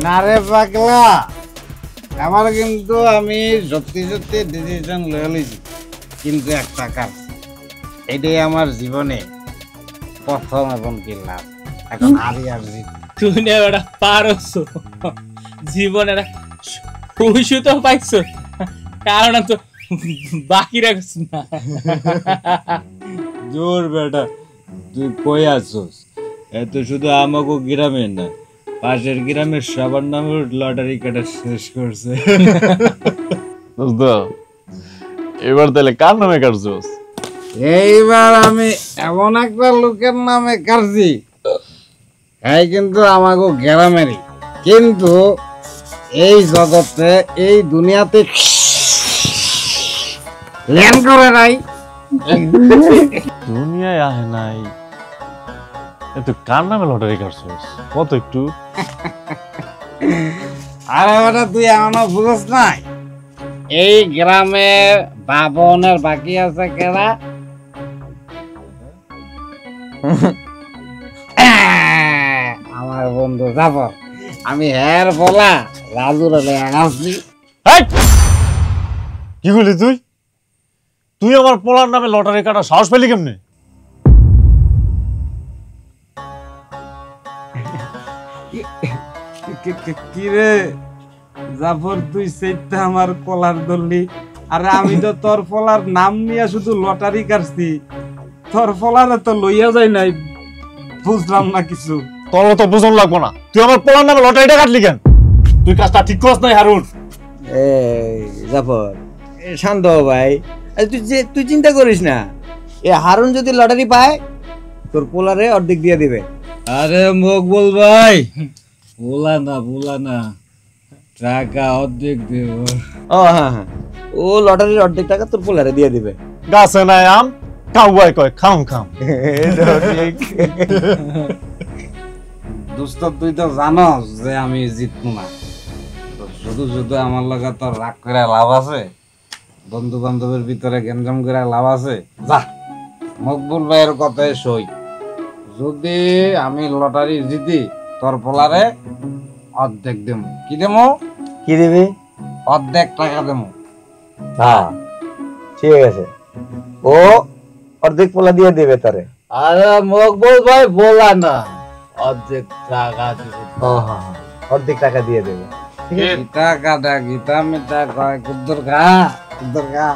না রে পাগলা, আমার কিন্তু আমি সত্যি সত্যি ডিসিশন লয়ে লইছি, কিন্তু একটা কাজ, এটাই আমার জীবনে প্রথম এবং কি লাভ। এখন হারি আর জিত তুই না বেটা পারছো জীবনের খুশি তো পাইছো, কারণ তো বাকি রাখছ না। জোর বেটা, তুই কই আছোস? এত শুধু আমাকে গ্রামে না, পাশের গ্রামের সবার নামে লটারি কাটা শেষ করছে। এবার তাহলে কার নামে কাটছোস? এইবার আমি এমন একটা লোকের নামে কাটছি, এই কিন্তু আমাকে গ্রামেরই, কিন্তু এই জগতে এই দুনিয়াতে ল্যান্ড করে নাই। দুনিয়ায় আহে নাই, এত কার নামে লটারি কাটছোস? কত একটু? আরে বেটা তুই এমনও বুঝস নাই, এই গ্রামে বাবনের বাকি আছে কেরা? আমার বন্ধু যাব, আমি হের বলা রাজুর আসছি। কি করলি তুই? তুই আমার পোলার নামে লটারি কাটা সাহস পেলি কেমনে? কি রে জাফর, তুই সেইটা আমার পোলার ধরলি? আরে আমি তো তোর পোলার নাম নিয়ে শুধু লটারি কাটছি, তোর পোলারে তো লইয়া যায় নাই, বুঝলাম না কিছু। তোর তো বুঝন লাগবো না, তুই আমার পোলার নামে লটারিটা কাটলি কেন? তুই কাজটা ঠিক করছ নাই হারুন? জাফর শান্ত হ ভাই, তুই চিন্তা করিস না, এ হারুন যদি লটারি পায় তোর পোলারে অর্ধেক দিয়ে দিবে। আরে মকবুল ভাই, বলা না, টাকা অর্ধেক দেব। ও হ্যাঁ, ও লটারির অর্ধেক টাকা তোর পোলারে দিয়ে দিবে। গাছে নাই আম, কাউয়াই কয় খাম খাম। দোস্ত তুই তো জানস যে আমি জিতবো না, শুধু শুধু আমার লগে তোর রাগ করে লাভ আছে? বন্ধু বান্ধবের ভিতরে গেঞ্জাম করে লাভ আছে? যা মকবুল ভাইয়ের কথায় সই, যদি আমি লটারি জিতি তোর পোলারে অর্ধেক দেবো। কি দেবো? কি দিবি? অর্ধেক টাকা দেবো। হ্যাঁ ঠিক আছে, ও অর্ধেক পোলা দিয়ে দিবে তারে। আরে মকবুল ভাই বলা না, অর্ধেক টাকা দিব। হ্যাঁ, অর্ধেক টাকা দিয়ে দেবে। গীতা কাটা গীতা মিটা কয় কুদ্দুর খা, কুদ্দুর খা।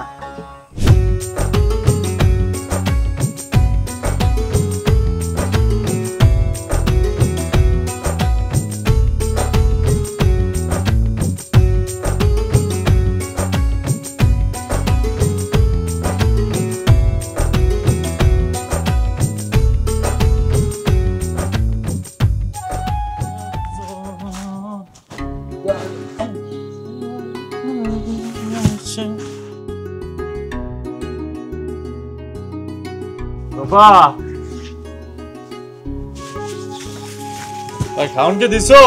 বাবা ভাই খাউনকে দিছো?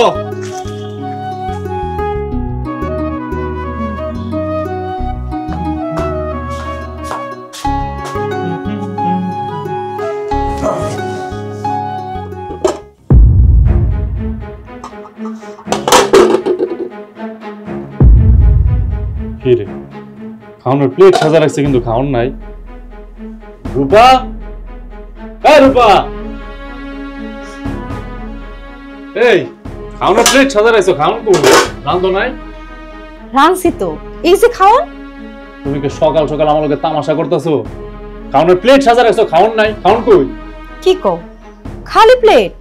কি রে, খাওয়ানোর প্লেট সাজা রাখছে কিন্তু খাওয়ান নাই। রূপা, রূপা, এই খাওয়ানোর প্লেট সাজা রাখছো, খাওয়ান করবে রান্ধো নাই? রানছি তো, এই যে খাওন। তুমি কি সকাল সকাল আমার লগে তামাশা করতেছো? খাওয়ানোর প্লেট সাজা রাখছো, খাওয়ান নাই, খাওয়ান কই? কি কও খালি প্লেট?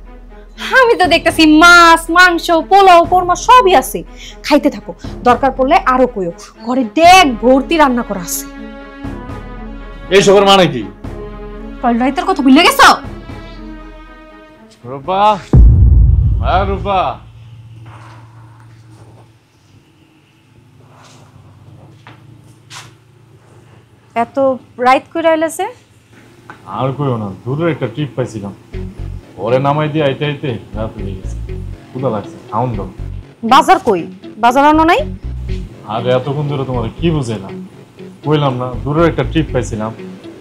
আমি তো দেখতেছি মাছ মাংস পোলাও কোরমা সবই আছে, খাইতে থাকো, দরকার পড়লে আরো কইও, ঘরে ডেক ভর্তি রান্না করা আছে। এই সবের মানে কি? কাল রাতের কথা ভুলে গেছো? রূপা, রূপা, এত রাইত কইরা আইলাছে? আর কইও না, দূরের একটা ট্রিপ পাইছিলাম, ওরে নামাই দিয়ে আইতে আইতে রাত হয়ে গেছে, ক্ষুধা লাগছে, খাওন দাও। বাজার কই? বাজার আনো নাই? আর এতক্ষণ ধরে তোমার কি বুঝাইলাম, কইলাম না দূরের একটা ট্রিপ পাইছিলাম,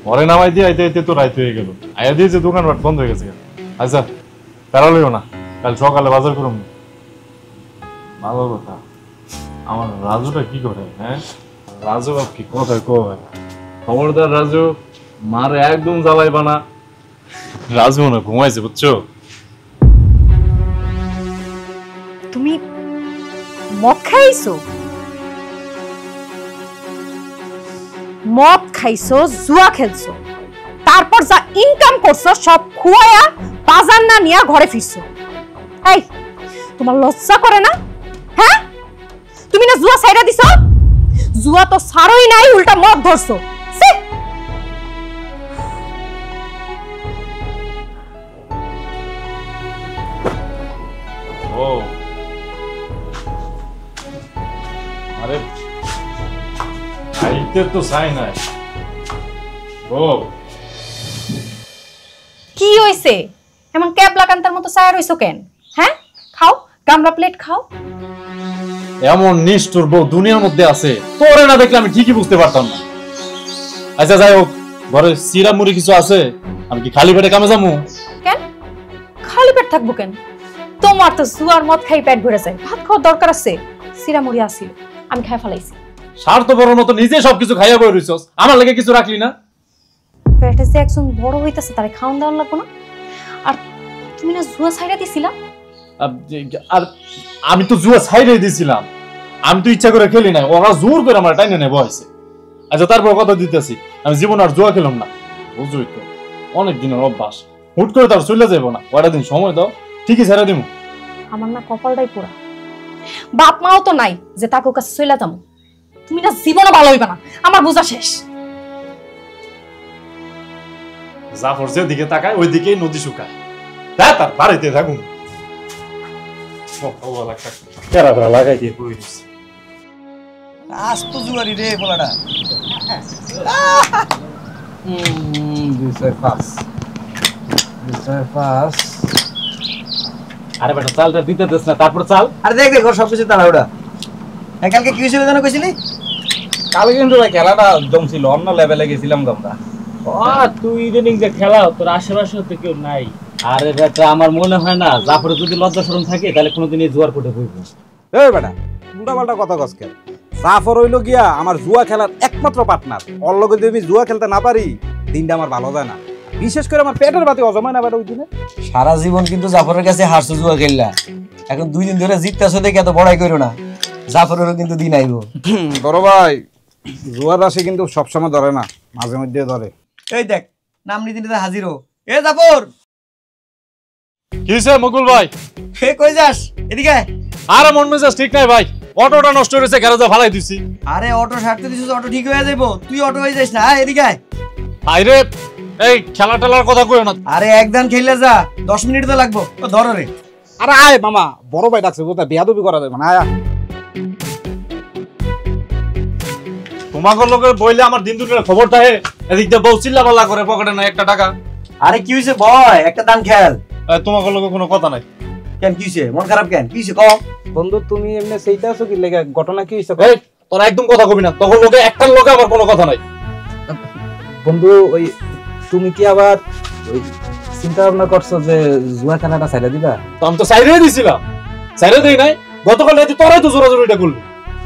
ওরে নামাই দিয়ে আইতে আইতে তো রাত হয়ে গেল, আয়া দিয়ে যে দোকানপাট বন্ধ হয়ে গেছে। আচ্ছা প্যারা লইও না, কাল সকালে বাজার করুন। ভালো কথা। আমার রাজুটা কি করে? হ্যাঁ, রাজু বাপ কি কথা কয়? খবরদার রাজু, মারে একদম জ্বালাইবা না। রাজু মনে ঘুমাইছে, বুঝছো? তুমি মদ খাইছো, মদ খাইছো, জুয়া খেলছো, তারপর যা ইনকাম করছো সব খুয়ায়া বাজার না নিয়ে ঘরে ফিরছো। এই তোমার লজ্জা করে না? হ্যাঁ, তুমি না জুয়া ছাইড়া দিছো? জুয়া তো ছাড়োই নাই, উল্টা মদ ধরছো। ছি! ও আরে খাইতে তো চাই নাই। ও কি হইছে? এমন ক্যাবলা কান্তার মতো ছায়া রইছো কেন? হ্যাঁ, খাও, গামলা প্লেট খাও। এমন নিষ্ঠুর বউ দুনিয়ার মধ্যে আছে, তোরে না দেখলে আমি ঠিকই বুঝতে পারতাম না। আচ্ছা যাই হোক, ঘরে সিরা মুড়ি কিছু আছে, আমি কি খালি পেটে কামে যাবো? কেন খালি পেট থাকবো কেন? তোমার তো জুয়ার মদ খাই পেট ভরে যায়, ভাত খাওয়ার দরকার আছে। সিরামুড়ি আসিল, আমি খাই ফেলাইছি। স্বার্থপরের মতো নিজে সবকিছু খাইয়া বই রইছস, আমার লাগে কিছু রাখলি না। পেটে যে একজন বড় হইতাছে তারে খাওয়ান দেওয়ার লাগবো না? আর তুমি না জুয়া ছাইড়া দিছিলা? আর আমি তো জুয়া ছাইড়াই দিয়েছিলাম, আমি তো ইচ্ছা করে খেলি নাই, ওরা জোর করে আমার টাইনে নেবো হয়েছে। আচ্ছা তারপর কথা দিতেছি, আমি জীবন আর জুয়া খেলাম না। বুঝুই তো, অনেক দিনের অভ্যাস, হুট করে তার চলে যাবো না। কয়টা দিন সময় দাও, ঠিকই ছেড়ে দিব। আমার না কপালটাই পোড়া, বাপ মাও তো নাই যে তাকে কাছে চলে যাবো। তুমি না জীবনে ভালো হইবা না, আমার বোঝা শেষ। জাফর যেদিকে তাকায় ওই দিকেই নদী শুকায়। হ্যাঁ, তার বাড়িতে থাকুন লাগাই দিয়ে আজ তো জুয়ারি রে পোলাটা। আরে বেটা চালটা দিতে দিস না, তারপর চাল। আরে দেখ দেখ, ওর সবকিছু তাড়াহুড়া। কালকে কি হয়েছিল জানো কইছিলি? কাল কিন্তু খেলাটা জমছিল, অন্য লেভেলে গেছিলাম আমরা। তুই ইদানিং যে খেলা, তোর আশেপাশে তো কেউ নাই। আরে বেটা, আমার মনে হয় না জাফরে যদি লজ্জা শরম থাকে তাহলে কোনোদিন এই জুয়ার কোটে বইব। এই বেটা, উল্টা পাল্টা কথা কস কেন? জাফর হইলো গিয়া আমার জুয়া খেলার একমাত্র পার্টনার। ওর লগে যদি আমি জুয়া খেলতে না পারি, দিনটা আমার ভালো যায় না। বিশেষ করে আমার পেটের বাতি অজমায় না বেটা ওই দিনে। সারা জীবন কিন্তু জাফরের কাছে হারছো জুয়া খেললা, এখন 2 দিন ধরে জিততেছো দেখে এত বড়াই করো না। জাফরেরও কিন্তু দিন আইব। বড় ভাই, জুয়ার রাশি কিন্তু সবসময় ধরে না, মাঝে মধ্যে ধরে। এই দেখ, নাম নিতে নিতে হাজিরও। এ জাফর, কি হইছে মুকুল ভাই? হে কই যাস? এদিকে আয়। আরে মন মেজাজ ঠিক নাই ভাই, অটোটা নষ্ট হয়েছে, গ্যারেজে ফালাই দিছি। আরে অটো সারতে দিছিস, অটো ঠিক হয়ে যাইবো, তুই অটো হয়ে যাস না। আয় এদিকে আয়। আইরে এই খেলা টেলার কথা কইও না। আরে একদম খেললে যা, 10 মিনিট তো লাগবো। ও ধরো রে। আরে আয় মামা, বড় ভাই ডাকছে, বোধ বেয়াদবি করা যাবে না। আয় তোমাকে লোকের বইলে আমার দিন দুপুরের খবর থাকে, এদিক দিয়ে বউ চিল্লা পাল্লা করে, পকেটে নাই একটা টাকা। আরে কি হইছে বয়, একটা দান খেল। তোমাকে লোকের কোনো কথা নাই। কেন কি হইছে? মন খারাপ কেন? কি হইছে কও? বন্ধু, তুমি এমনি সেইটা আছো কি লেগে? ঘটনা কি হইছে? এই তোরা একদম কথা কবি না, তখন লোকে একটার লোকে আমার কোনো কথা নাই। বন্ধু, ওই তুমি কি আবার ওই চিন্তা ভাবনা করছো যে জুয়া খেলাটা ছেড়ে দিবা? তো আমি তো সাইরে দিছিলাম, সাইরে দেই নাই। গতকাল রাতে তোরাই তো জোরাজোরিটা করলি।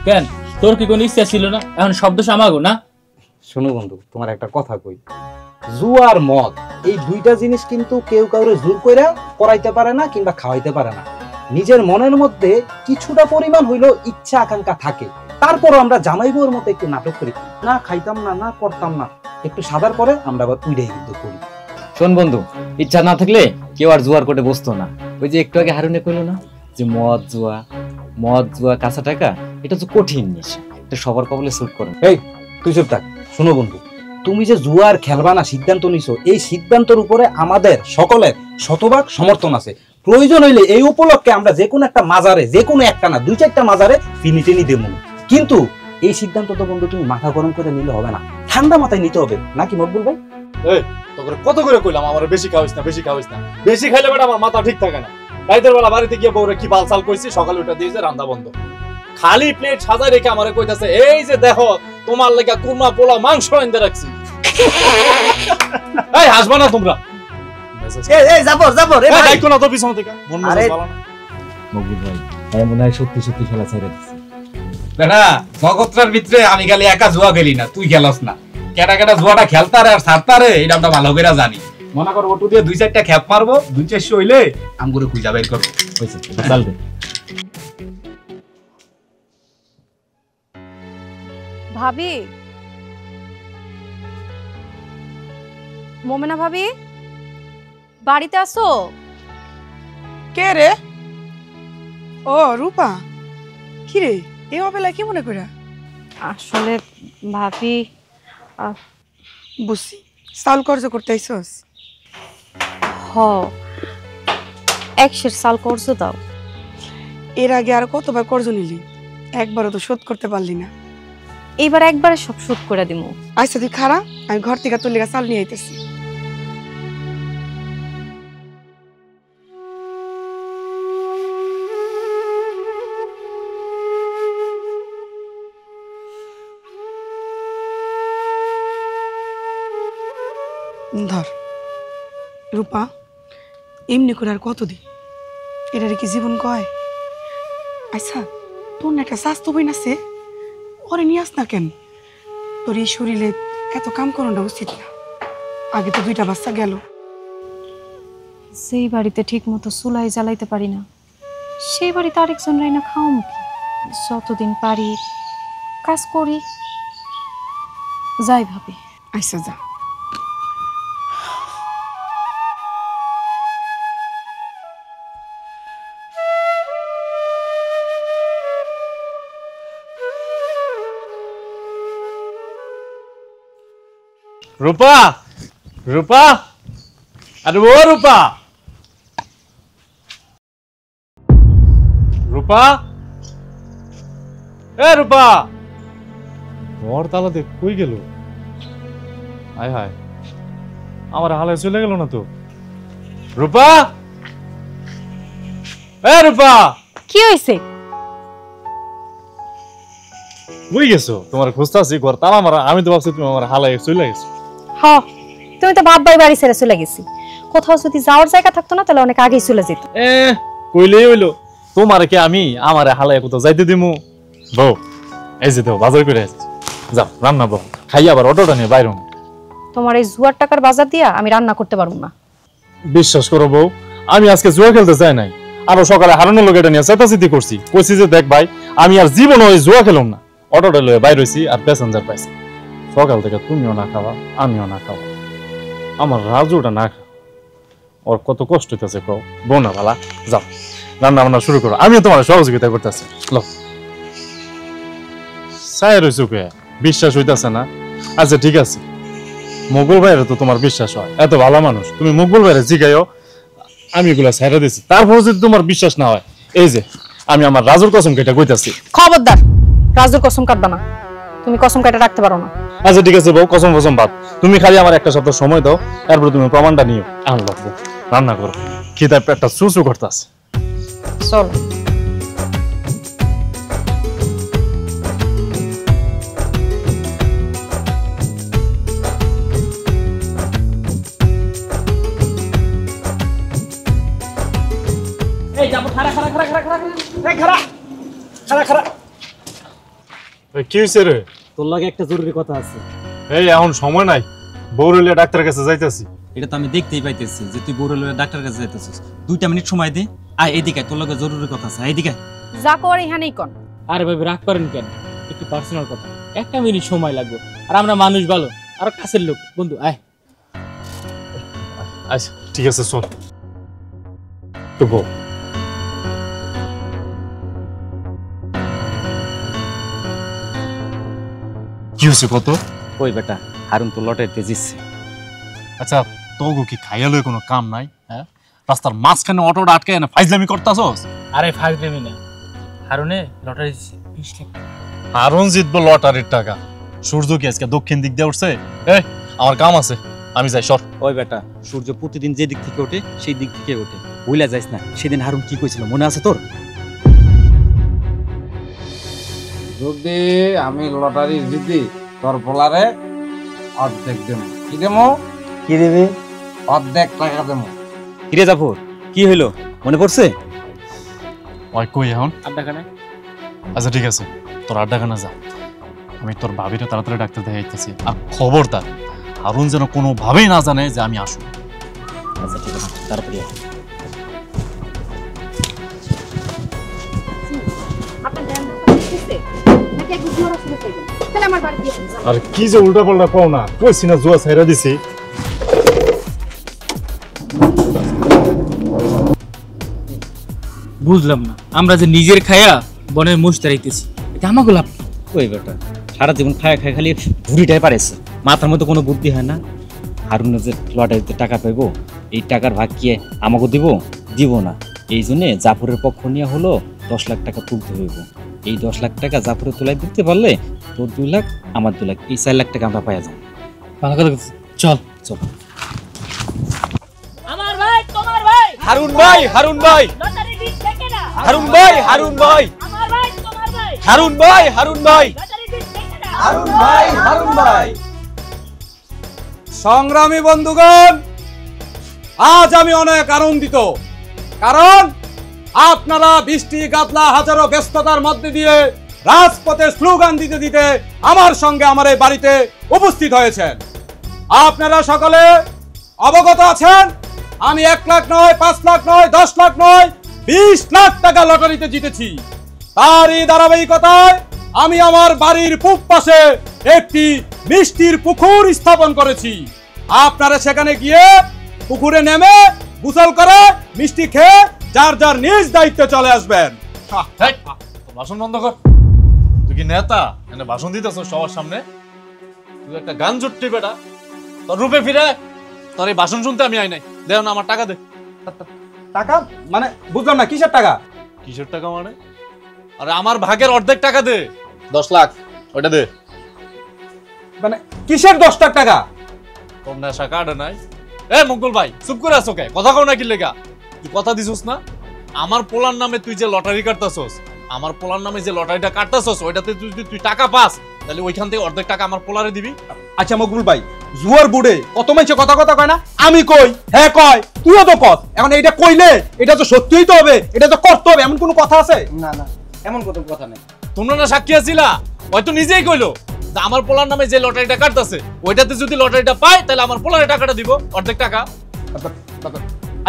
কেন, তোর কি কোনো ইচ্ছা ছিল না? এখন শব্দ সামাগো না। শোনো বন্ধু, তোমার একটা কথা কই, জুয়া আর মদ এই দুইটা জিনিস কিন্তু কেউ কাউরে জোর কইরা করাইতে পারে না কিংবা খাওয়াইতে পারে না। নিজের মনের মধ্যে কিছুটা পরিমাণ হইলো ইচ্ছা আকাঙ্ক্ষা থাকে, তারপরও আমরা জামাই বউর মতো একটু নাটক করি, না খাইতাম না, না করতাম না, একটু সাদার পরে আমরা আবার উইড়াই কিন্তু করি। শোন বন্ধু, ইচ্ছা না থাকলে কেউ আর জুয়ার কোটে বসতো না। ওই যে একটু আগে হারুনে কইলো না যে মদ জুয়া কাঁচা টাকা, এটা তো কঠিন নেশা, এটা সবার কবলে স্যুট করে। এই তুই চুপ থাক। শোনো বন্ধু, তুমি যে জুয়ার খেলবা না সিদ্ধান্ত নিছো, এই সিদ্ধান্তের উপরে আমাদের সকলের শতভাগ সমর্থন আছে। প্রয়োজন হইলে এই উপলক্ষে আমরা যে কোনো একটা মাজারে, যে কোনো একটা না 2-4টা মাজারে ফিনি টেনি দেবো, কিন্তু এই সিদ্ধান্ত তো বন্ধু তুমি মাথা গরম করে নিলে হবে না, ঠান্ডা মাথায় নিতে হবে, নাকি মকবুল ভাই? এই তোকে কত করে কইলাম আমার বেশি খাওয়াইস না, বেশি খাওয়াইস না। বেশি খাইলে বেটা আমার মাথা ঠিক থাকে না। রাতের বেলা বাড়িতে গিয়ে বউরে কি বালসাল কইছি, সকালে উঠে দিয়েছে রান্না বন্ধ। খালি প্লেট সাজাই রেখে আমারে কইতাছে, এই যে দেখো তোমার লাগা কুরমা পোলাও মাংস এনে রাখছি। এই হাসবা না তোমরা। এই জাফর, জাফর, এই দেখো না তো পিছন থেকে মন মেজাজ ভালো না। মকবুল ভাই, মনে হয় সত্যি সত্যি খেলা ছেড়ে দিচ্ছে। বেটা জগৎটার ভিতরে আমি খালি একা জুয়া খেলি না, তুই খেলস না। কেটা কেটা জুয়াটা খেলতারে আর ছাড়তারে এটা আমরা ভালো করে জানি। মনে করবো ওটু দিয়ে 2-4টা খেপ মারবো, 2-400 হইলে আমগুলো খুঁজা বের করবো। হয়েছে, চাল দে। ভাবি, মোমেনা ভাবি বাড়িতে আসো? কে রে? ও রূপা, কি রে এই অবেলা কি মনে করে? আসলে ভাবি বুঝছি, চাউল কর্জ করতে আইসস? হ, 100 সাল কর্জ দাও। এর আগে আর কতবার কর্জ নিলি, একবারও তো শোধ করতে পারলি না। এইবার একবারে সব শোধ করে দিমু। আচ্ছা তুই খারা, আমি ঘর থেকে তোর লেগে চাল নিয়ে আইতেছি। ধর রূপা, এমনি করে আর কতদিন? এটারে কি জীবন কয়? আচ্ছা তোর না একটা স্বাস্থ্য বই আছে, ওরে নিয়ে আস না কেন? তোর এই শরীরে এত কাম করানোটা উচিত না। আগে তো 2টা বাচ্চা গেল। সেই বাড়িতে ঠিক মতো চুলাই জ্বালাইতে পারি না, সেই বাড়িতে আরেকজন রাইনা খাওয়া মুখি। যতদিন পারি কাজ করি, যাই ভাবি। আচ্ছা যা। রূপা, রূপা, আরে ও রূপা, রূপা, এ রূপা, ঘর তালা দেখ কই গেল? হায় হায়, আমার হালে চলে গেল না তো। রূপা, এ রূপা, কি হয়েছে? কই গেছো? তোমার খুঁজতাছি, ঘর তালা মারা। আমি তো ভাবছি তুমি আমার হালায় চলে গেছো। হ, তুমি তো বাপ ভাই বাড়ি ছেড়ে চলে গেছি। কোথাও যদি যাওয়ার জায়গা থাকতো না তাহলে অনেক আগেই চলে যেত। কইলেই হইলো, তোমার কি আমি আমার হালায় কোথাও যাইতে দিমু? বউ এই যে তো বাজার করে আসছি, যাও রান্না বউ, খাই আবার অটোটা নিয়ে বাইরে। তোমার এই জুয়ার টাকার বাজার দিয়া আমি রান্না করতে পারবো না। বিশ্বাস করো বউ, আমি আজকে জুয়া খেলতে চাই নাই। আরো সকালে হারানোর লোক এটা নিয়ে চেতাচিতি করছি, কইছি যে দেখ ভাই, আমি আর জীবনে ওই জুয়া খেলাম না। অটোটা লয়ে বাইর হইছি আর প্যাসেঞ্জার পাইছি। সকাল থেকে তুমিও না খাওয়া, আমিও না খাওয়া, আমার রাজুটা না খাওয়া। ওর কত কষ্ট হইতেছে কও। বউ না ভালা, যাও রান্না বান্না শুরু করো, আমিও তোমার সহযোগিতা করতেছি। লো চাই রইছো কে, বিশ্বাস হইতেছে না? আচ্ছা ঠিক আছে, মোগল ভাইয়ের তো তোমার বিশ্বাস হয়, এত ভালো মানুষ, তুমি মোগল ভাইয়ের জিগাইও, আমি এগুলা ছাইরা দিছি। তারপর যদি তোমার বিশ্বাস না হয়, এই যে আমি আমার রাজুর কসম কেটে কইতাছি। খবরদার, রাজুর কসম কাটবা না। তুমি কসম কেটে রাখতে পারো না। আচ্ছা ঠিক আছে বউ, কসম কসম বাদ। তুমি খালি আমার একটা সপ্তাহ সময় দাও, তারপর তুমি প্রমাণটা নিও। এখন লাগবো রান্না করো, খিদায় পেটটা চুচু করতেছে। চলো। এই যাবো, খারা খারা খারা খারা খারা এই খারা খারা খারা। কি হয়েছে রে? তোর লাগে একটা জরুরি কথা আছে। এই এখন সময় নাই, বৌরুলিয়া ডাক্তারের কাছে যাইতেছি। এটা তো আমি দেখতেই পাইতেছি যে তুই বড়লের ডাক্তারের কাছে যাইতেছিস। 2টা মিনিট সময় দে, আয় এদিকে, তোর লাগে জরুরি কথা আছে, এদিকে। যা কর এখানেই কর। আরে ভাবি রাগ করেন কেন? একটু পার্সোনাল কথা, 1 মিনিট সময় লাগবে। আর আমরা মানুষ ভালো, আর কাছের লোক, বন্ধু আয়। আচ্ছা ঠিক আছে, চল তো বউ। কি হয়েছে কত? ওই বেটা হারুন তো লটারিতে জিতছে। আচ্ছা তোগো কি খাইয়ালে কোনো কাম নাই? হ্যাঁ, রাস্তার মাঝখানে অটোটা আটকে না ফাইজলামি করতাছস? আরে ফাজলামি না, হারুনে লটারি 20 লাখ। হারুন জিতবো লটারির টাকা? সূর্য কি আজকে দক্ষিণ দিক দিয়ে উঠছে? আমার কাম আছে, আমি যাই, সর। ওই বেটা, সূর্য প্রতিদিন যে দিক থেকে ওঠে সেই দিক থেকে ওঠে, ভুলা যাইস না। সেদিন হারুন কি কইছিল মনে আছে তোর? যদি আমি লটারি জিতি, তোর পোলারে অর্ধেক দেবো। কি দেবো? কি দেবে? অর্ধেক টাকা দেবো। হিরে জাফর, কি হইলো মনে পড়ছে? ওই কই এখন? আড্ডাখানে। আচ্ছা ঠিক আছে, তোর আড্ডাখানা যা, আমি তোর ভাবিটা তাড়াতাড়ি ডাক্তার দেখাইতেছি। আর খবরদার হারুন যেন কোনোভাবেই না জানে যে আমি আসবো। আচ্ছা ঠিক আছে, তাড়াতাড়ি আয়। আর কি যে উল্টা পাল্টা পাও না, কইছি না জুয়া ছাইরা দিছি। বুঝলাম না, আমরা যে নিজের খায়া বনের মোষ তাড়াইতেছি, এটা আমাকে লাভ কি? ওই বেটা সারা জীবন খায় খায় খালি ভুড়িটাই পারেছে, মাথার মধ্যে কোনো বুদ্ধি হয় না। হারুন যে লটারিতে টাকা পাইবো, এই টাকার ভাগ কি আমাকে দিব না। এই জন্যে জাফরের পক্ষ নিয়ে হলো 10 লাখ টাকা তুলতে হইব। এই 10 লাখ টাকা জাফরে তুলাই দিতে পারলে তোর 2 লাখ আমার 2 লাখ, এই 4 লাখ টাকা আমরা পাইয়া যাবো। ভালো কথা বলছিস। চল চল। আমার ভাই, তোমার ভাই, হারুন ভাই, হারুন ভাই, লটারি দিচ্ছে কেনা? হারুন ভাই, হারুন ভাই, আমার ভাই, তোমার ভাই, হারুন ভাই, হারুন ভাই, লটারি দিচ্ছে কেনা? হারুন ভাই, হারুন ভাই। সংগ্রামী বন্ধুগণ, আজ আমি অনেক আনন্দিত, কারণ আপনারা বৃষ্টি গাদলা হাজারো ব্যস্ততার মধ্যে দিয়ে রাজপথে স্লোগান দিতে দিতে আমার সঙ্গে আমার এই বাড়িতে উপস্থিত হয়েছেন। আপনারা সকলে অবগত আছেন আমি 1 লাখ নয়, 5 লাখ নয়, 10 লাখ নয়, 20 লাখ টাকা লটারিতে জিতেছি। তারই ধারাবাহিকতায় আমি আমার বাড়ির পূব পাশে একটি মিষ্টির পুকুর স্থাপন করেছি। আপনারা সেখানে গিয়ে পুকুরে নেমে গোসল করে মিষ্টি খেয়ে যার যার নিজ দায়িত্বে চলে আসবেন। হেই, তোর ভাষণ বন্ধ কর। তুই কি নেতা? এনে ভাষণ দিতেছ সবার সামনে? তুই একটা গান জুটটি বেটা। তোর রূপে ফিরে, তোর এই ভাষণ শুনতে আমি আই নাই। দে না আমার টাকা দে। টাকা মানে বুঝলাম না, কিসের টাকা? কিসের টাকা মানে? আরে আমার ভাগের অর্ধেক টাকা দে, 10 লাখ, ওইটা দে। মানে কিসের 10 লাখ টাকা? তোর নেশা কাটে নাই? এ মকবুল ভাই, চুপ করে আছো কে? কথা কও না কি লেগা? তুই কথা দিছস না আমার পোলার নামে তুই যে লটারি কাটতাছস, আমার পোলার নামে যে লটারিটা কাটতাছস, ওইটাতে তুই টাকা পাস, তাহলে ওইখান থেকে অর্ধেক টাকা আমার পোলারে দিবি। আচ্ছা মকবুল ভাই, জুয়ার বুড়ে কত মানুষ কথা কথা কয় না? আমি কই, হ্যাঁ কয়, তুইও তো কর। এখন এইটা কইলে এটা তো সত্যিই তো হবে, এটা তো করতে হবে, এমন কোনো কথা আছে? না না, এমন কোনো কথা নেই। তোমরা না সাক্ষী আছিলা? হয়তো নিজেই কইলো যে আমার পোলার নামে যে লটারিটা কাটতাছে, ওইটাতে যদি লটারিটা পায় তাহলে আমার পোলারে টাকাটা দিব, অর্ধেক টাকা।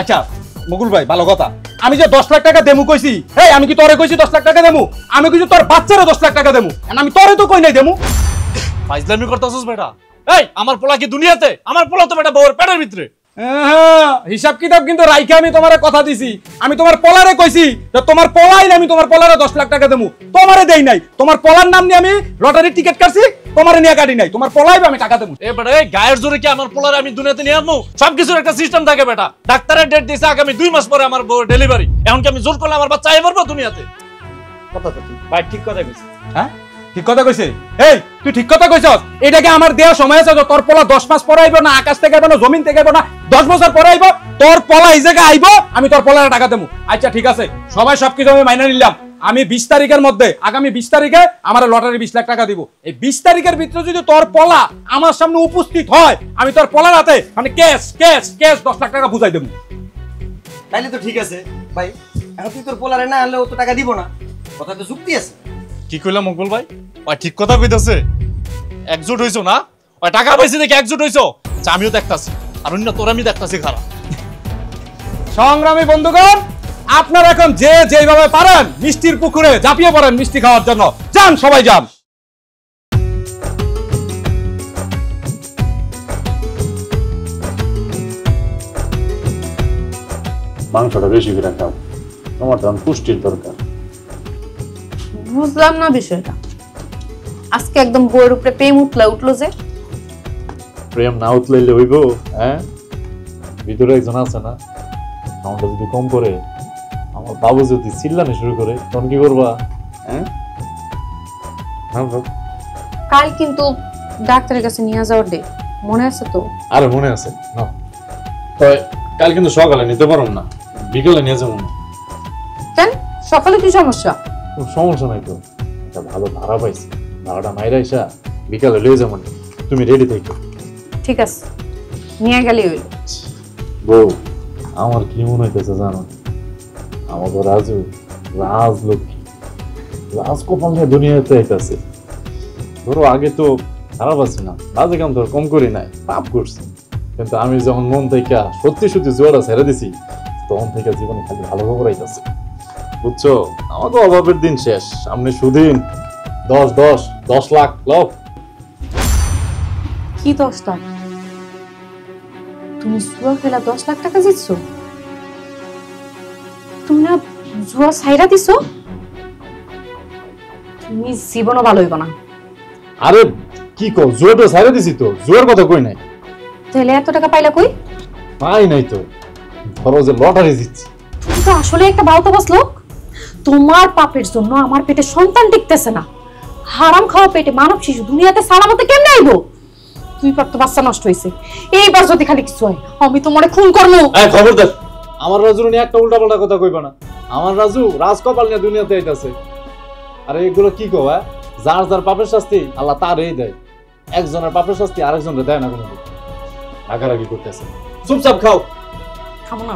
আচ্ছা মকবুল ভাই, ভালো কথা, আমি যে 10 লাখ টাকা দেমু কইছি, এই আমি কি তোরে কইছি 10 লাখ টাকা দেমু? আমি কইছি তোর বাচ্চারে 10 লাখ টাকা দেমু, আমি তোরে তো কই নাই দেমু। ফাইজলামি করতাছস বেটা? এই আমার পোলা কি দুনিয়াতে? আমার পোলা তো বেটা বউর পেটের ভিতরে। হিসাব কিতাব কিন্তু রাইখা আমি তোমারে কথা দিছি, আমি তোমার পোলারে কইছি যে তোমার পোলাইলে আমি তোমার পোলারে 10 লাখ টাকা দেমু, তোমারে দেই নাই। তোমার পোলার নাম নিয়ে আমি লটারির টিকিট কাটছি, তোমারে নিয়ে কাটি নাই। তোমার পোলাইবে আমি টাকা দেবো। এ বেটা, এই গায়ের জোরে কি আমার পোলারে আমি দুনিয়াতে নিয়ে আসবো? সবকিছুর একটা সিস্টেম থাকে বেটা। ডাক্তারের ডেট দিয়েছে আগামী 2 মাস পরে আমার বউর ডেলিভারি। এখন কি আমি জোর করলে আমার বাচ্চা আই পারবো দুনিয়াতে? কথা তো ঠিক ভাই, ঠিক কথা কইছিস। হ্যাঁ ঠিক কথা কইছে। এই তুই ঠিক কথা কইছস। এটাকে আমার দেওয়া সময় আছে যে তোর পোলা 10 মাস পরে আইবো না, আকাশ থেকে আইবো না, জমিন থেকে আইবো না, 10 বছর পরে আইবো, তোর পোলা এই জায়গায় আইবো, আমি তোর পোলারে টাকা দেবো। আচ্ছা ঠিক আছে, সবাই সবকিছু আমি মাইনা নিলাম। আমি 20 তারিখের মধ্যে, আগামী 20 তারিখে আমার লটারি 20 লাখ টাকা দিব। এই 20 তারিখের ভিতরে যদি তোর পোলা আমার সামনে উপস্থিত হয়, আমি তোর পোলার হাতে মানে ক্যাশ ক্যাশ ক্যাশ 10 লাখ টাকা বুঝাই দেবো। তাইলে তো ঠিক আছে ভাই, এখন তুই তোর পোলারে না আনলে ও তো টাকা দিব না, কথা তো যুক্তি আছে। কি কইলাম মকবুল ভাই? ওই ঠিক কথা কইতাছে। একজোট হইছো না? ওই টাকা পাইছে দেখে একজোট হইছো। আচ্ছা আমিও দেখতাছি, আর অন্য তোর আমি দেখতাছি খারাপ। সংগ্রামী বন্ধুগণ, আপনারা এখন যে যেভাবে পারেন মিষ্টির পুকুরে ঝাঁপিয়ে পড়েন মিষ্টি খাওয়ার জন্য। যান সবাই যান। মাংসটা বেশি করে খাও, তোমার তো পুষ্টির দরকার। বুঝলাম না বিষয়টা, আজকে একদম বইয়ের উপরে প্রেম উঠলো যে। প্রেম না উতলাইলে হইব? হ্যাঁ, ভিতরে একজন আছে না, সাউন্ডটা যদি কম করে, আমার বাবু যদি চিল্লানো শুরু করে, তখন কি করবা? হ্যাঁ, কাল কিন্তু ডাক্তারের কাছে নিয়ে যাওয়ার ডে, মনে আছে তো? আরে মনে আছে না, তো কাল কিন্তু সকালে নিতে পারো না, বিকেলে নিয়ে যাবো না। কেন, সকালে কি সমস্যা? কোনো সমস্যা নাই তো, একটা ভালো ভাড়া পাইছি, ভাড়াটা মাইরা এসা বিকালে লয়ে যাবো, তুমি রেডি থেকো। ঠিক আছে, নিয়ে গেলেই হইল। বউ, আমার কি মনে হইতেছে জানো, আমাকে রাজু রাজলক্ষ্মী রাজকপাল নিয়ে দুনিয়াতে আইতাছে। ধরো আগে তো খারাপ আছি না, রাজে কাম ধর কম করি নাই, পাপ করছি, কিন্তু আমি যখন মন থেকে সত্যি সত্যি জোয়ারা ছেড়ে দিছি তখন থেকে জীবনে খালি ভালো খবর আইতাছে। বুঝছো, আমাকে অভাবের দিন শেষ, সামনে সুদিন। 10 লাখ লাভ। কি 10 লাখ? তুমি জুয়া খেলা 10 লাখ টাকা জিতছো? তুমি না জুয়া ছাইরা দিছো? তুমি জীবনও ভালো হইব না। আরে কি কও, জুয়াটা ছেড়ে দিছি তো, জুয়ার কথা কই নাই। তাহলে এত টাকা পাইলা কই? পাই নাই তো, ধরো যে লটারি জিতছি। তুমি তো আসলে একটা বাউতাবাজ লোক। তোমার পাপের জন্য আমার পেটে সন্তান টিকতেছে না। হারাম খাওয়া পেটে মানব শিশু দুনিয়াতে সালামতে কেমনে আইবো? তুই পার তো বাচ্চা নষ্ট হইছে। এইবার যদি খালি কিছু হয় আমি তোমারে খুন করব। এই খবরদার, আমার রাজুর নিয়ে একটা উল্টাপাল্টা কথা কইবা না। আমার রাজু রাজকপাল নিয়ে দুনিয়াতে আইতাছে। আরে এগুলো কি কও? যার যার পাপের শাস্তি আল্লাহ তারই দেয়, একজনের পাপের শাস্তি আরেকজনের দেয় না কোনো। রাগারাগি করতেছে, চুপচাপ খাও। খাবো না।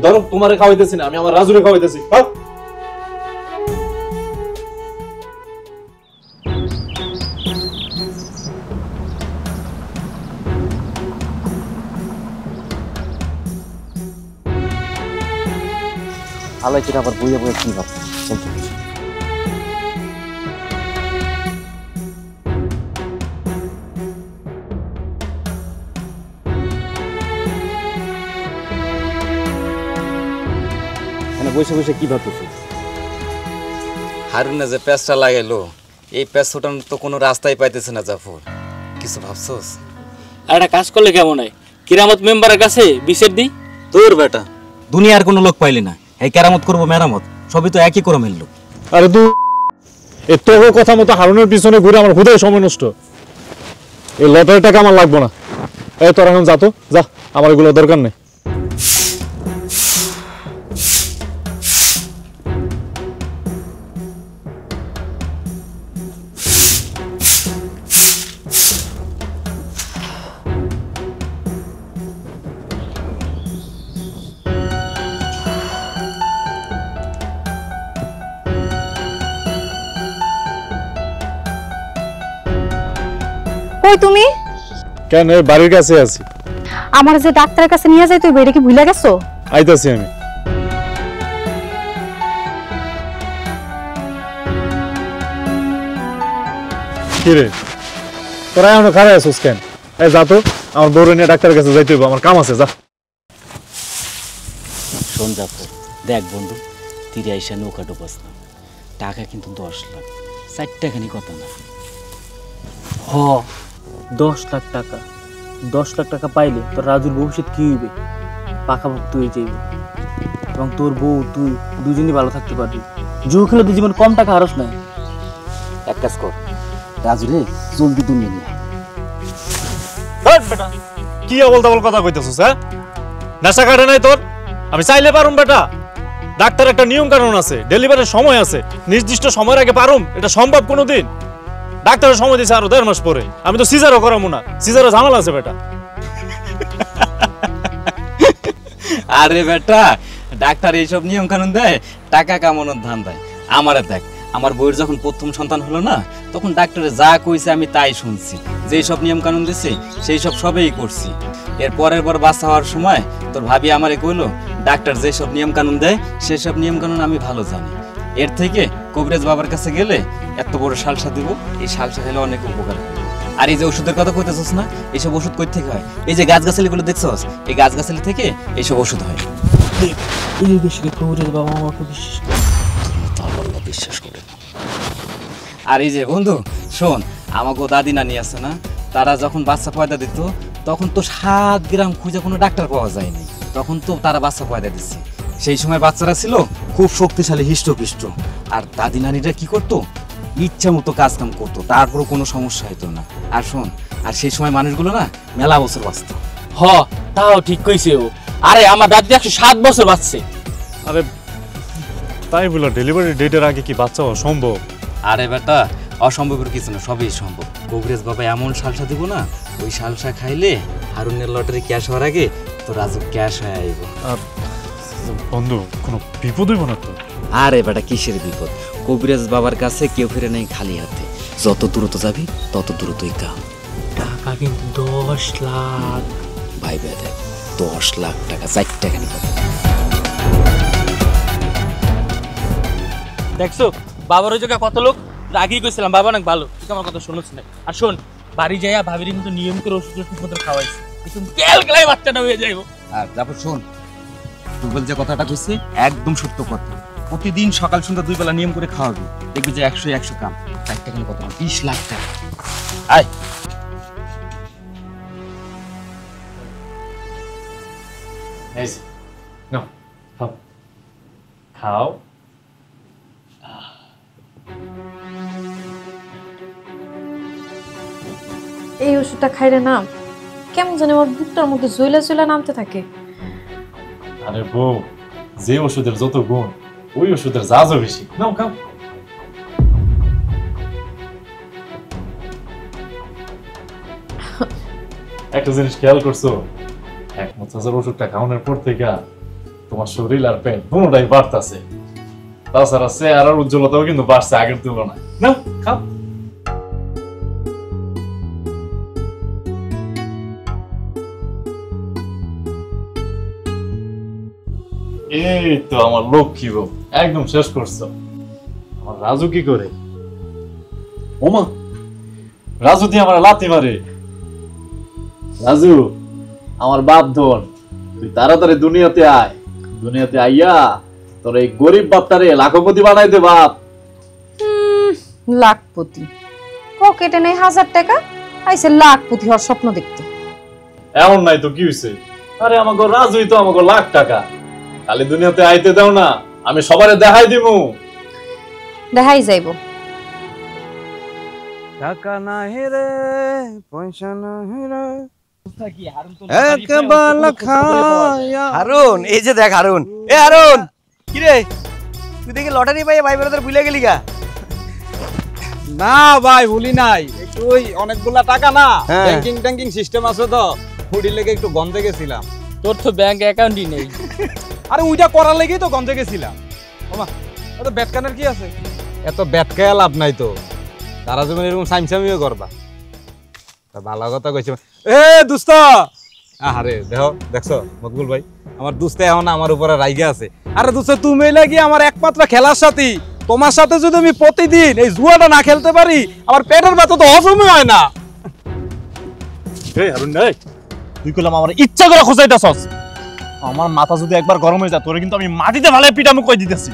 ধরো তোমারে খাওয়াইতেছি না, আমি আমার রাজুরে খাওয়াইতেছি। খাও। আলাই কিনা আবার বইয়া বইয়া কি ভাবছে? বসে বসে কি ভাবতেছিস? হারুনে যে প্যাচটা লাগাইলো, এই প্যাচ ছোটানোর তো কোনো রাস্তাই পাইতেছে না জাফর। কিছু ভাবছোস? আর একটা কাজ করলে কেমন হয়, কিরামত মেম্বারের কাছে বিচার দিই। তোর বেটা দুনিয়ার কোনো লোক পাইলি না, এই কেরামত করবো মেরামত, সবই তো একই করে মেললো। আরে তুই এ তোর কথা মতো হারুনের পিছনে ঘুরে আমার হুদয় সময় নষ্ট। এই লটারি টাকা আমার লাগবে না। এই তোর এখন যা তো, যা, আমার এগুলো দরকার নেই। কই তুমি? কেন, বাড়ির কাছে আছি। আমার যে ডাক্তারের কাছে নিয়ে যাই, তুই এটা কি ভুলে গেছো? আইতাছি আমি। কিরে তোরা এখন খারাপ আছিস কেন? এই যা তো, আমার বউরে নিয়ে ডাক্তারের কাছে যাইতে হইব, আমার কাম আছে, যা। শোন জাফর, দেখ বন্ধু, তীরে আইসা নৌকা ডুবাস না, টাকা কিন্তু 10 লাখ, 4 টাকানি কথা না। 10 লাখ টাকা, 10 লাখ টাকা পাইলে তোর রাজুর ভবিষ্যৎ কি হইবে? পাকাপোক্ত হয়ে যাইবে, এবং তোর বউ তুই দুজনই ভালো থাকতে পারবি। জুয়া খেলে তুই জীবন কম টাকা হারস নাই। এক কাজ কর, রাজুরে জলদি দুনিয়া নিয়ে বেটা কি বল কথা কইতেছিস? হ্যাঁ, নেশা কাটে নাই তোর? আমি চাইলে পারুম বেটা, ডাক্তার একটা নিয়ম কানুন আছে, ডেলিভারির সময় আছে, নির্দিষ্ট সময়ের আগে পারুম? এটা সম্ভব কোনোদিন? ডাক্তারের সময় দিয়েছে আরো 1.5 মাস পরে, আমি তো সিজারও করাবো না, সিজারও ঝামেলা আছে বেটা। আরে বেটা, ডাক্তার এইসব নিয়ম কানুন দেয় টাকা কামানোর ধান দেয়। আমারে দেখ, আমার বউয়ের যখন প্রথম সন্তান হলো না, তখন ডাক্তারে যা কইছে আমি তাই শুনছি, যেই সব নিয়ম কানুন দিছে সেই সব সবই করছি। এর পরের বার বাচ্চা হওয়ার সময় তোর ভাবি আমারে কইলো, ডাক্তার যেসব নিয়ম কানুন দেয় সেসব নিয়ম কানুন আমি ভালো জানি, এর থেকে কবিরাজ বাবার কাছে গেলে এত বড় সালসা দিব, এই সালসা খেলে অনেক উপকার হবে। আর এই যে ওষুধের কথা কইতেছস না, এইসব ওষুধ কই থেকে হয়? এই যে গাছগাছালিগুলো দেখছস, এই গাছগাছালি থেকে এইসব ওষুধ হয়। এই বেশি কবিরাজ বাবা আমাকে বিশ্বাস করে, আল্লাহ বিশ্বাস করে। আর এই যে বন্ধু শোন, আমাকে দাদি নানি আছে না, তারা যখন বাচ্চা পয়দা দিত তখন তো 7 গ্রাম খুঁজে কোনো ডাক্তার পাওয়া যায়নি, তখন তো তারা বাচ্চা পয়দা দিচ্ছে। সেই সময় বাচ্চারা ছিল খুব শক্তিশালী, হৃষ্টপুষ্ট। আর দাদি নানিরা কি করতো, ইচ্ছা মতো কাজ কাম করতো, তারপরও কোনো সমস্যা হতো না। আর শোন, আর সেই সময় মানুষগুলো না মেলা বছর বাঁচত। তাও ঠিক কইছে ও। আরে আমার দাদি 107 বছর বাঁচছে। আরে তাই বলো, ডেলিভারি ডেটের আগে কি বাচ্চা হওয়া সম্ভব? আরে বেটা, অসম্ভবের কিছু না, সবই সম্ভব। কবিরাজ বাবা এমন সালসা দিব না, ওই সালসা খাইলে হারুনের লটারি ক্যাশ হওয়ার আগে তো রাজু ক্যাশ হয়ে আইব। বন্ধু কোনো বিপদ হইব না তো? আরে বেটা কিসের বিপদ, কবিরাজ বাবার কাছে কেউ ফিরে নেই খালি হাতে। যত দ্রুত যাবি তত দ্রুতই কাম। টাকা কিন্তু 10 লাখ। ভাই বেদে 10 লাখ টাকা 4 টাকা নিব। দেখছো বাবার ওই জায়গায় কত লোক, রাগি কইছিলাম বাবা অনেক ভালো, ঠিক আমার কথা শুনছ না। আর শোন, বাড়ি যাইয়া ভাবির কিন্তু নিয়ম করে ওষুধ মতো খাওয়াইছি, কিন্তু তেল গলাই বাচ্চাটা হয়ে যাইব। আর তারপর শোন, তুই যে কথাটা কইছিস একদম সত্য কথা। প্রতিদিন সকাল সন্ধ্যা 2 বেলা নিয়ম করে খাওয়াবি, দেখবি যে 100 কাম। 4 টাকা নিয়ে কত, 20 লাখ টাকা। আয় এই যে, নাও, খাও। খাও। এই ওষুধটা খাইলে না কেমন জানি আমার বুকটার মধ্যে জ্বলা জ্বলা নামতে থাকে। আরে বউ, যে ওষুধের যত গুণ ওই ওষুধের জাজও বেশি। নাও খাও। একটা জিনিস খেয়াল করছো, 1,000 ওষুধটা খাওয়ানোর পর থেকে তোমার শরীর আর পেট দুটোটাই বাড়তেছে। তাছাড়া চেহারার উজ্জ্বলতাও কিন্তু বাড়ছে আগের তুলনায়। নাও খাও। এই তো আমার লক্ষ্মী বউ, একদম শেষ করছো। আমার রাজু কি করে? ওমা, রাজু দিয়ে আমার লাথি মারে। রাজু আমার বাপ ধন, তুই তাড়াতাড়ি দুনিয়াতে আয়। দুনিয়াতে আইয়া তোর এই গরিব বাপটারে লাখপতি বানাই দে বাপ। লাখপতি পকেটে নেই 1000 টাকা, আইছে লাখপতি হওয়ার স্বপ্ন দেখতে। এমন নাই তো কি হইছে? আরে আমাকে রাজুই তো আমাকে লাখ টাকা। খালি দুনিয়াতে আইতে দাও না, আমি সবারে দেখাই দিমু। দেখাই যাইব। টাকা না হেরে পয়সা না হেরে হারুন, এই যে দেখ হারুন। এ হারুন, কি রে তুই দেখি লটারি পাইয়া ভাই বেরোদের ভুলে গেলি গা? না ভাই ভুলি নাই, একটু ওই অনেকগুলা টাকা না ব্যাংকিং সিস্টেম আছে তো, ফুডি লেগে একটু গন্ধে গেছিলাম। তোর তো ব্যাংক অ্যাকাউন্টই নেই। আরে ওইটা করার লেগেই তো গন্ধে গেছিলাম। ওমা, এত ব্যাটকানের কি আছে? এত ব্যাটকায়া লাভ নাই তো, তারা যেমন এরকম সাইমসামিও করবা। তা ভালো কথা কইছে। এ দোস্ত, আরে দেখছো মকবুল ভাই, আমার দোস্ত এখন আমার উপরে রাইগা আছে। আরে দোস্ত, তুমি লাগি আমার একমাত্র খেলার সাথী। তোমার সাথে যদি আমি প্রতিদিন এই জুয়াটা না খেলতে পারি, আমার পেটের ব্যথা তো হজমই হয় না। এই হারুন, এই তুই কইলাম আমার ইচ্ছা করে খোঁজাইতাছস। আমার মাথা যদি একবার গরম হয়ে যায়, তোরে কিন্তু আমি মাটিতে ভালো পিটামু কই দিতেছি।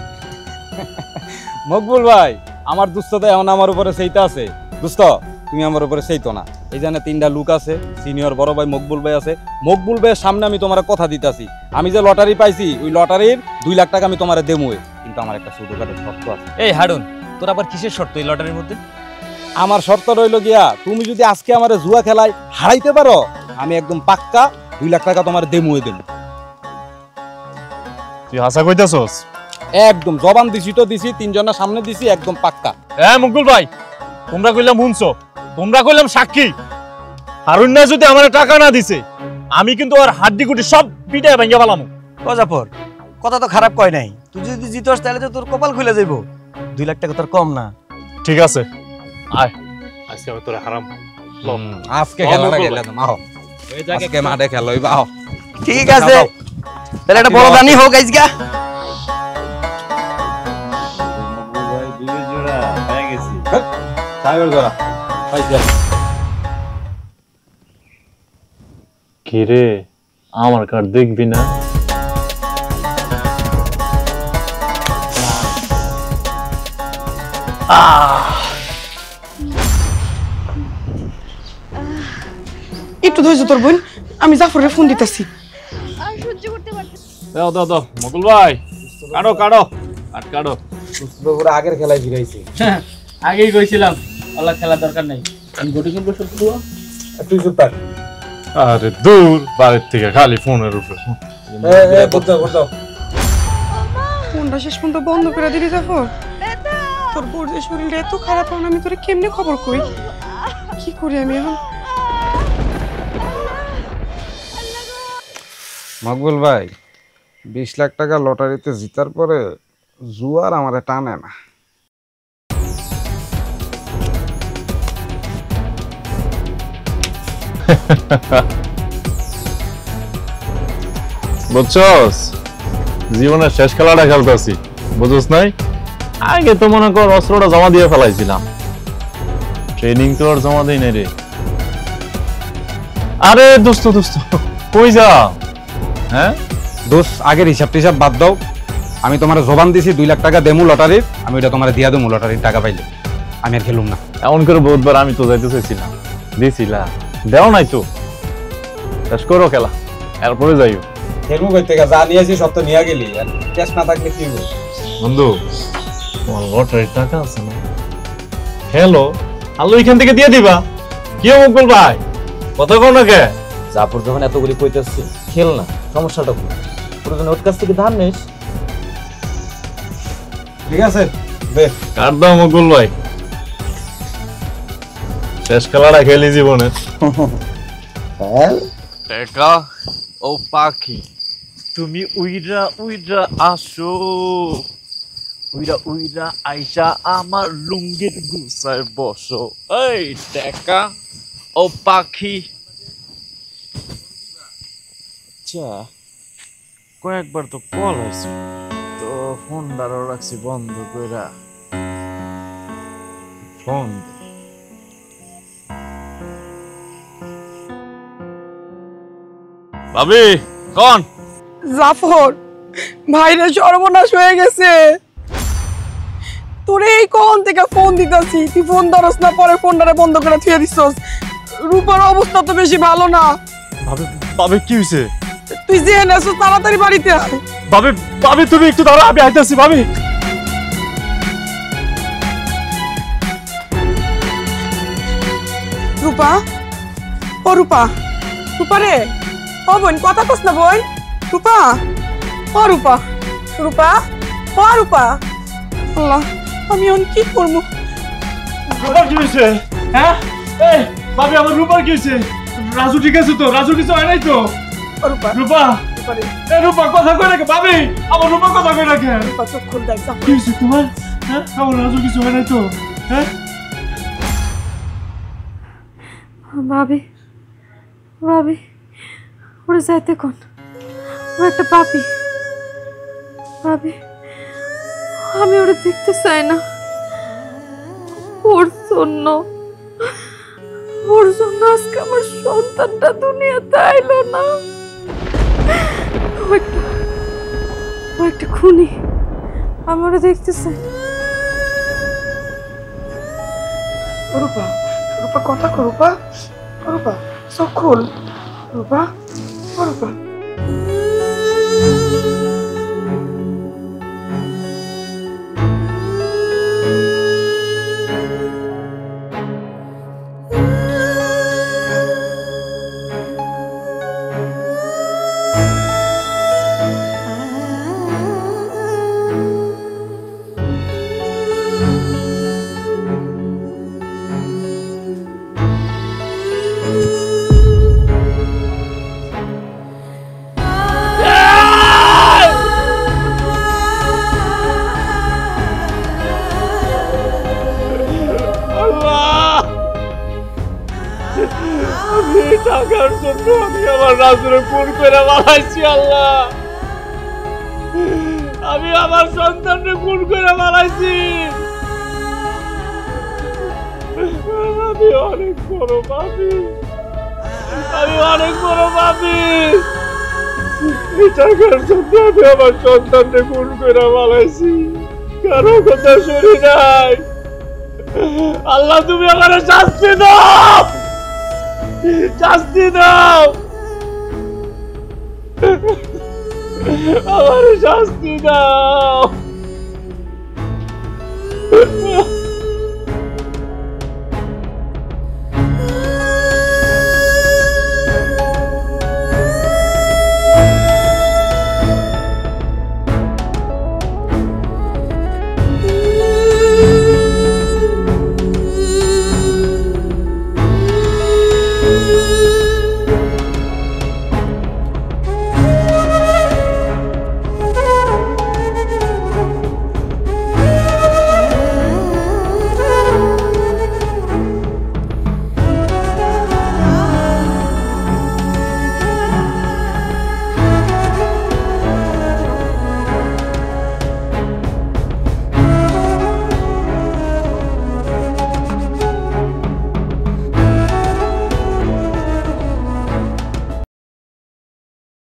মকবুল ভাই, আমার দোস্ত তো এখন আমার উপরে সেইটা আছে। দোস্ত, তুমি আমার উপরে সেইতো না। এই জানে 3টা লোক আছে, সিনিয়র বড় ভাই মকবুল ভাই আছে। মকবুল ভাইয়ের সামনে আমি তোমার কথা দিতেছি, আমি যে লটারি পাইছি ওই লটারির 2 লাখ টাকা আমি তোমার দেবই, কিন্তু আমার একটা ছোটখাটো শর্ত আছে। এই হারুন, তোর আবার কিসের শর্ত এই লটারির মধ্যে? আমার শর্ত রইল গিয়া, তুমি যদি আজকে আমার জুয়া খেলায় হারাইতে পারো, আমি একদম পাক্কা 2 লাখ টাকা তোমার দেবই দেব। তুই হাসা কইতাছস? একদম জবান দিছি তো দিছি, 3 জনের সামনে দিছি, একদম পাক্কা। হ্যাঁ মুকুল ভাই, তোমরা কইলাম শুনছো, তোমরা কইলাম সাক্ষী। হারুন না যদি আমার টাকা না দিছে, আমি কিন্তু আর হাড্ডি গুটি সব পিটায় ভাঙিয়া ফেলামু। ও জাফর, কথা তো খারাপ কয় নাই। তুই যদি জিতস তাহলে তো তোর কপাল খুলে যাইব। 2 লাখ টাকা তোর কম না। ঠিক আছে, আয় আজকে আমি তোরে হারাম। আজকে খেলাটা খেলে দাও, আও আজকে মাঠে খেলো, আও। ঠিক আছে, তাহলে একটা বড় দানি হোক আজকে। কি রে, আমার কার্ড দেখবি না? একটু ধৈর্য তোর বোন, আমি জাফরের ফোন দিতেছি। আর সহ্য করতে পারছি দাও মুকুল ভাই, কাটো কাটো আর কাটো। পুরো আগের খেলায় ফিরাইছি। আগেই কইছিলাম আল্লাহ খেলার দরকার নাই, আমি গোটি কিনবো সব পুরো। তুই চুপ থাক। আরে দূর, বাড়ির থেকে খালি ফোনের উপরে। ফোনটা শেষ পর্যন্ত বন্ধ করে দিলি জাফর। তোর বোর যে শরীরটা এত খারাপ, আমি তোরে কেমনে খবর কই? কি করি আমি এখন? মকবুল ভাই, 20 লাখ টাকা লটারিতে জিতার পরে জুয়ার আমারে টানে না। বুঝছস জীবনের শেষ খেলাটা খেলতেছি, বুঝছস নাই? আগে তো মনে কর অস্ত্রটা জমা দিয়ে ফেলাইছিলাম, ট্রেনিং তো আর জমা দেই নাই রে। আরে দোস্ত দোস্ত কই যাও? হ্যাঁ দোষ, আগের হিসাব টিসাব বাদ দাও। আমি তোমার জবান দিছি 2 লাখ টাকা দেমু লটারির, আমি ওটা তোমার দিয়া দেবো লটারির টাকা পাইলে। আমি আর খেলুম না। এমন করে বহুতবার আমি তো যাইতে চাইছিলাম, দিছিলা, দেও নাই তো। শেষ করো খেলা, এরপরে যাইও। খেলবো কই থেকে? যা নিয়েছি সব তো নিয়ে গেলি, আর ক্যাশ না থাকলে কি হবে? বন্ধু তোমার লটারির টাকা আছে না? হ্যালো, আলো এখান থেকে দিয়ে দিবা। কি মুকুল ভাই, কথা কও না কে? জাফর যখন এতগুলি কইতেছি খেল না, সমস্যাটা কি? প্রয়োজনে ওর কাছ থেকে ধার নিস। ঠিক আছে দে। কার দাও মুকুল ভাই, শেষ খেলাটা খেলি জীবনের। টেকা ও পাখি, তুমি উইরা উইরা আসো, উইরা উইরা আইসা আমার লুঙ্গির গুছায় বসো। এই টেকা ও পাখি। আচ্ছা, কয়েকবার তো কল হয়েছে, তো ফোনটারও রাখছি বন্ধ কইরা। ফোন ভাবি কোন? জাফর ভাইরে সর্বনাশ হয়ে গেছে। তোরে এই কোন থেকে ফোন দিতেছি, তুই ফোন ধরস না, পরে ফোনটারে বন্ধ করে থুয়ে দিছস। রূপার অবস্থা তো বেশি ভালো না। ভাবি ভাবি কি হইছে? তুই যে এনেছিস তাড়াতাড়ি বাড়িতে আয়। ভাবি ভাবি তুমি একটু দাঁড়াও, আমি আইতাছি। ভাবি রূপা, ও রূপা, রূপা রে, ও বোন কথা কস না বোন। রূপা, ও রূপা, রূপা, ও রূপা। আল্লাহ, আমি এখন কি করবো? রূপার কি হইছে? হ্যাঁ এই ভাবি, আমার রূপার কি হইছে? রাজু ঠিক আছে তো? রাজু কিছু হয় নাই তো? ও রূপা, রূপা, রূপা রে, এ রূপা কথা কই রাখে। ভাবি আমার রূপা কথা কই রাখে। রূপা চোখ খুল দেখ। কি হইছে তোমার? হ্যাঁ আমার রাজু কিছু হয় নাই তো? হ্যাঁ ভাবি, ভাবি ওরে যাইতে কোন, ও একটা পাপি। ভাবি আমি ওরে দেখতে চাই না। ওর জন্য আজকে আমার সন্তানটা দুনিয়াতে আইলো না। ও একটা খুনি, আমি ওরে দেখতে চাই। রূপা, রূপা কথা কো। রূপা, রূপা চোখ খুল। রূপা, ও রূপা। টাকার জন্য আমি আমার রাজুরে খুন করে মারাইছি। আল্লাহ, আমি আমার সন্তানকে খুন করে মারাইছি। আমি অনেক বড় পাপী, আমি অনেক বড় পাপী। এই টাকার জন্য আমি আমার সন্তানকে খুন করে মারাইছি, কারো কথা শুনি নাই। আল্লাহ, তুমি আমার শাস্তি দাও, শাস্তি দাও, আমার শাস্তি দাও।